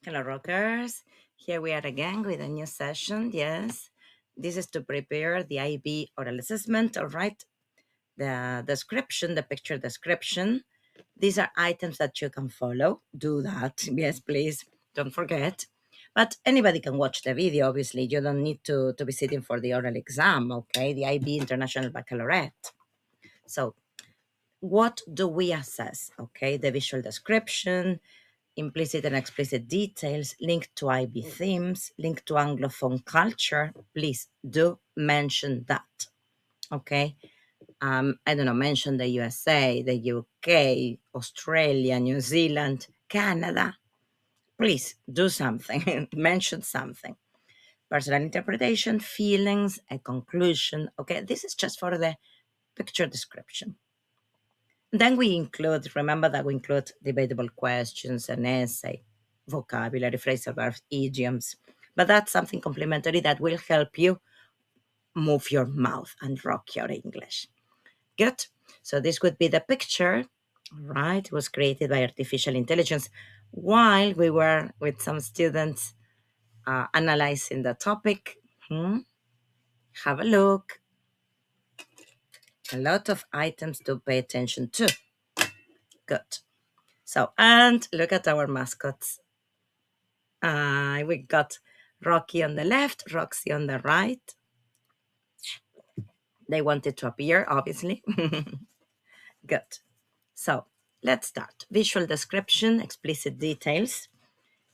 Hello, rockers. Here we are again with a new session. Yes, this is to prepare the IB oral assessment. All right, the description, the picture description. These are items that you can follow. Do that. Yes, please. Don't forget. But anybody can watch the video, obviously. You don't need to be sitting for the oral exam, okay? The IB International Baccalaureate. So, what do we assess? Okay, the visual description, implicit and explicit details, linked to IB themes, linked to Anglophone culture. Please do mention that. Okay. I don't know, mention the USA, the UK, Australia, New Zealand, Canada. Please do something, mention something. Personal interpretation, feelings, a conclusion. Okay, this is just for the picture description. Then we include, remember that we include debatable questions, an essay, vocabulary, phrasal verbs, idioms. But that's something complementary that will help you move your mouth and rock your English. Good. So this would be the picture, right? It was created by artificial intelligence while we were with some students analyzing the topic. Have a look. A lot of items to pay attention to. Good. So, and look at our mascots. We got Rocky on the left, Roxy on the right. They wanted to appear, obviously. Good. So let's start. Visual description, explicit details.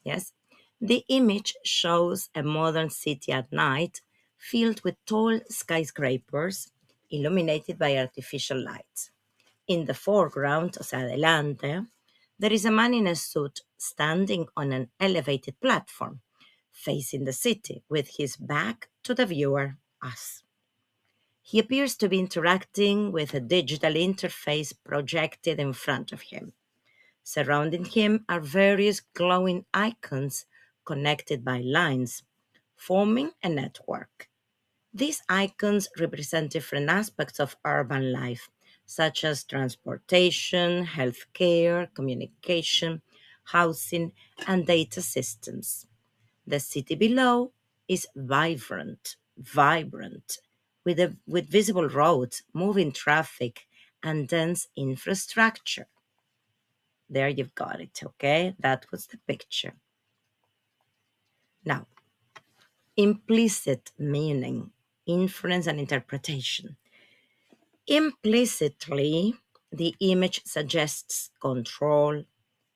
Yes. The image shows a modern city at night filled with tall skyscrapers illuminated by artificial lights. In the foreground, o sea, adelante, there is a man in a suit standing on an elevated platform facing the city with his back to the viewer, us. He appears to be interacting with a digital interface projected in front of him. Surrounding him are various glowing icons connected by lines, forming a network. These icons represent different aspects of urban life, such as transportation, healthcare, communication, housing, and data systems. The city below is vibrant, with visible roads, moving traffic, and dense infrastructure. There you've got it, okay? That was the picture. Now, implicit meaning, inference, and interpretation. Implicitly, the image suggests control,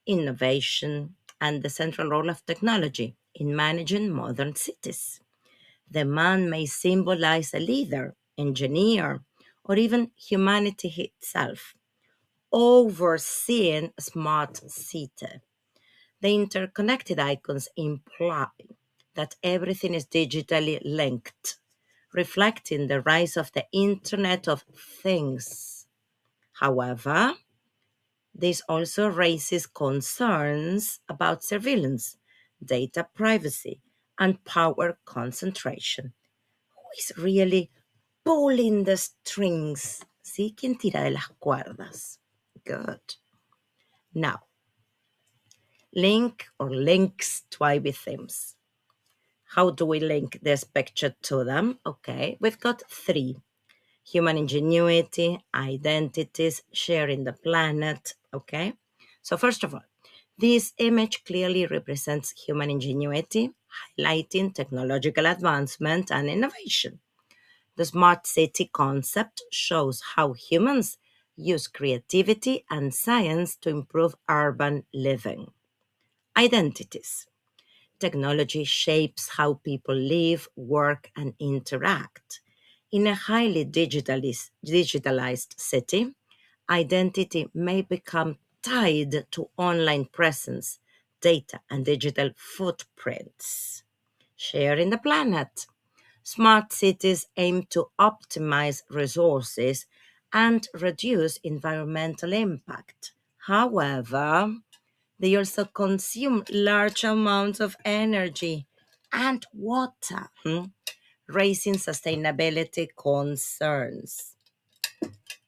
innovation, and the central role of technology in managing modern cities. The man may symbolize a leader, engineer, or even humanity itself, overseeing a smart city. The interconnected icons imply that everything is digitally linked, reflecting the rise of the Internet of Things. However, this also raises concerns about surveillance, data privacy, and power concentration. Who is really pulling the strings? ¿Sí? ¿Quién tira de las cuerdas? Good. Now, link or links to IB themes. How do we link this picture to them? Okay, we've got three: human ingenuity, identities, sharing the planet. Okay, so first of all, this image clearly represents human ingenuity, highlighting technological advancement and innovation. The smart city concept shows how humans use creativity and science to improve urban living. Identities. Technology shapes how people live, work, and interact. In a highly digitalized city, identity may become tied to online presence, data, and digital footprints. Sharing the planet. Smart cities aim to optimize resources and reduce environmental impact. However, they also consume large amounts of energy and water, raising sustainability concerns.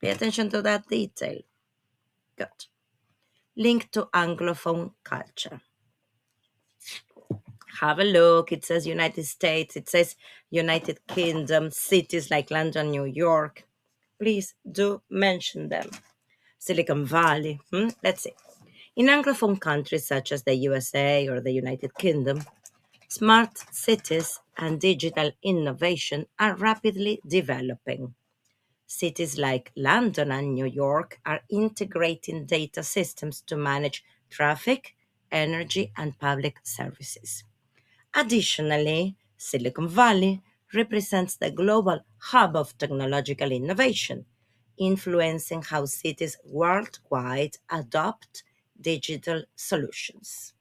Pay attention to that detail. Good. Linked to Anglophone culture. Have a look. It says United States, it says United Kingdom, cities like London, New York. Please do mention them. Silicon Valley. Let's see. In Anglophone countries such as the USA or the United Kingdom, smart cities and digital innovation are rapidly developing. Cities like London and New York are integrating data systems to manage traffic, energy, and public services. Additionally, Silicon Valley represents the global hub of technological innovation, influencing how cities worldwide adopt digital solutions.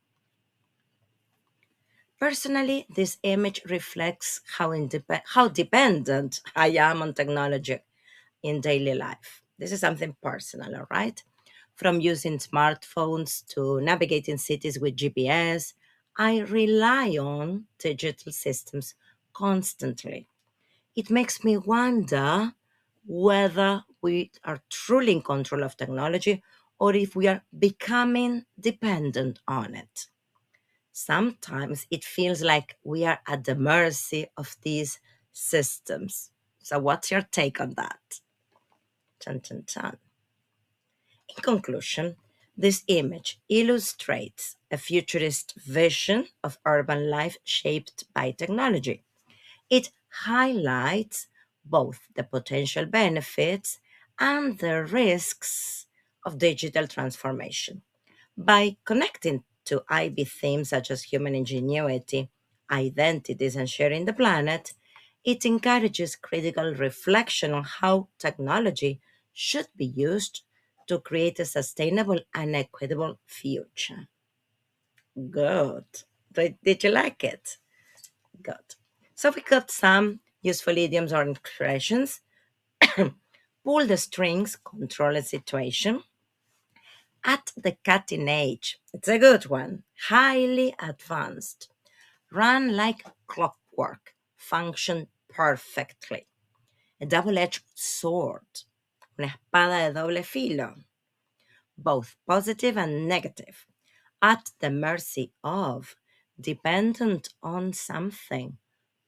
Personally, this image reflects how dependent I am on technology in daily life. This is something personal, all right? From using smartphones to navigating cities with GPS, I rely on digital systems constantly. It makes me wonder whether we are truly in control of technology or if we are becoming dependent on it. Sometimes it feels like we are at the mercy of these systems. So, what's your take on that? Chan, chan, chan. In conclusion, this image illustrates a futurist vision of urban life shaped by technology. It highlights both the potential benefits and the risks of digital transformation. By connecting to IB themes such as human ingenuity, identities, and sharing the planet, it encourages critical reflection on how technology should be used to create a sustainable and equitable future. Good. Did you like it? Good. So we got some useful idioms or expressions. Pull the strings, control a situation. At the cutting edge. It's a good one. Highly advanced. Run like clockwork. Function perfectly. A double-edged sword. Una espada de doble filo. Both positive and negative. At the mercy of. Dependent on something.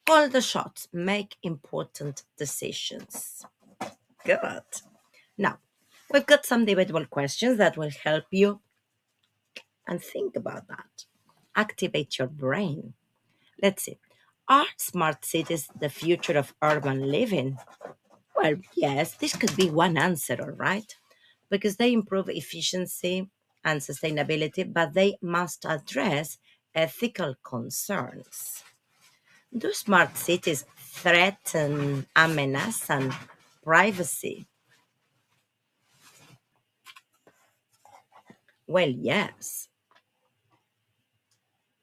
Call the shots. Make important decisions. Good. Now, we've got some debatable questions that will help you and think about that. Activate your brain. Let's see. Are smart cities the future of urban living? Well, yes, this could be one answer, all right, because they improve efficiency and sustainability, but they must address ethical concerns. Do smart cities threaten, amenazan privacy? Well, yes,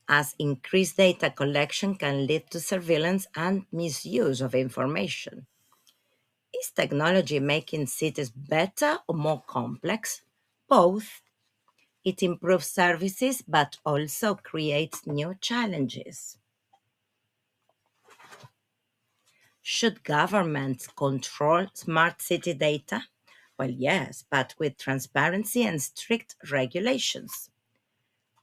as increased data collection can lead to surveillance and misuse of information. Is technology making cities better or more complex? Both. It improves services but also creates new challenges. Should governments control smart city data? Well, yes, but with transparency and strict regulations.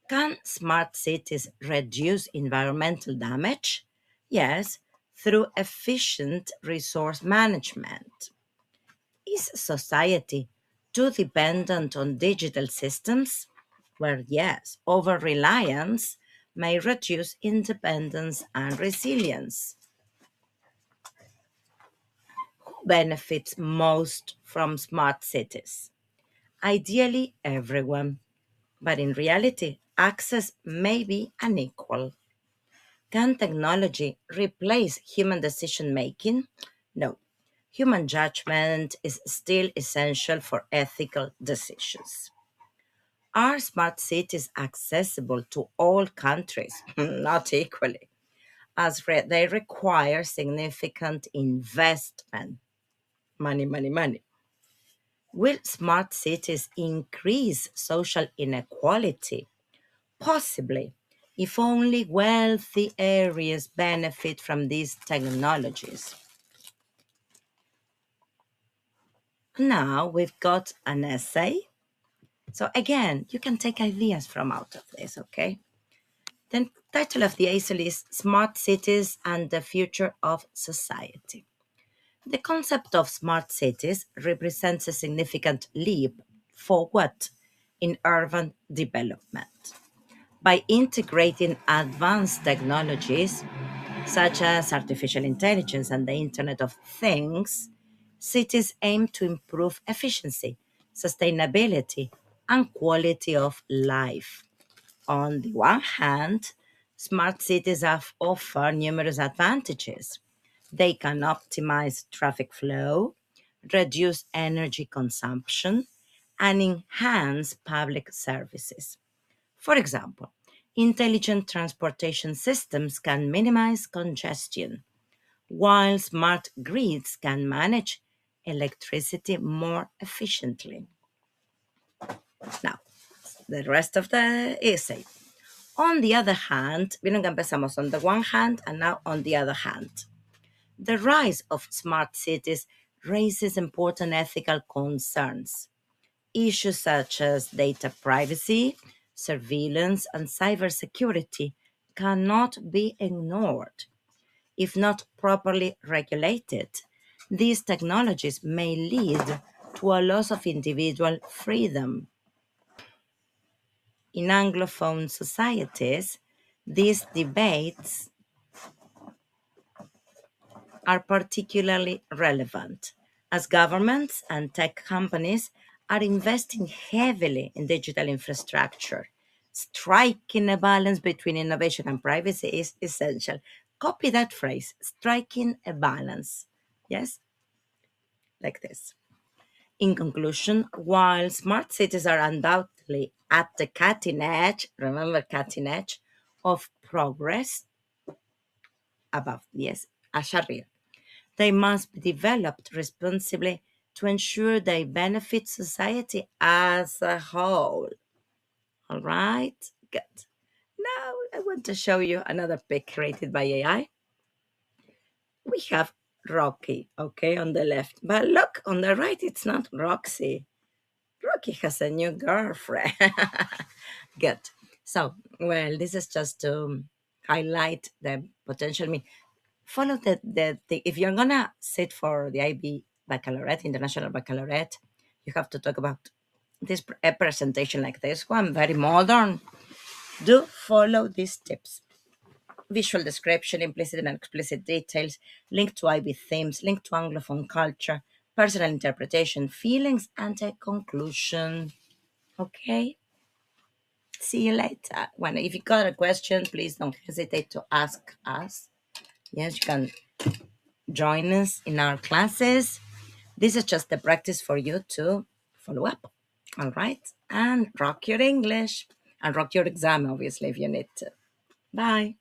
Can smart cities reduce environmental damage? Yes, through efficient resource management. Is society too dependent on digital systems? Well, yes, over reliance may reduce independence and resilience. Who benefits most from smart cities? Ideally, everyone, but in reality, access may be unequal. Can technology replace human decision making? No. Human judgment is still essential for ethical decisions. Are smart cities accessible to all countries? Not equally, as they require significant investment. Money, money, money. Will smart cities increase social inequality? Possibly, if only wealthy areas benefit from these technologies. Now we've got an essay. So again, you can take ideas from out of this, okay? The title of the essay is Smart Cities and the Future of Society. The concept of smart cities represents a significant leap forward in urban development. By integrating advanced technologies such as artificial intelligence and the Internet of Things, cities aim to improve efficiency, sustainability, and quality of life. On the one hand, smart cities offer numerous advantages. They can optimize traffic flow, reduce energy consumption, and enhance public services. For example, intelligent transportation systems can minimize congestion, while smart grids can manage electricity more efficiently. Now, the rest of the essay. On the other hand, vieron que empezamos on the one hand and now on the other hand. The rise of smart cities raises important ethical concerns. Issues such as data privacy, surveillance, and cybersecurity cannot be ignored. If not properly regulated, these technologies may lead to a loss of individual freedom. In Anglophone societies, these debates are particularly relevant as governments and tech companies are investing heavily in digital infrastructure. Striking a balance between innovation and privacy is essential. Copy that phrase, striking a balance. Yes, like this. In conclusion, while smart cities are undoubtedly at the cutting edge, remember cutting edge, of progress above, yes, a Sharia. They must be developed responsibly to ensure they benefit society as a whole. All right, good. Now I want to show you another pic created by AI. We have Rocky, okay, on the left. But look, on the right, it's not Roxy. Rocky has a new girlfriend. Good. So, well, this is just to highlight the potential. Follow if you're gonna sit for the IB Baccalaureate, International Baccalaureate, you have to talk about a presentation like this one, very modern. Do follow these tips. Visual description, implicit and explicit details, link to IB themes, link to Anglophone culture, personal interpretation, feelings, and a conclusion. Okay? See you later. When if you got a question, please don't hesitate to ask us. Yes, you can join us in our classes. This is just a practice for you to follow up. All right? And rock your English and rock your exam, obviously, if you need to. Bye.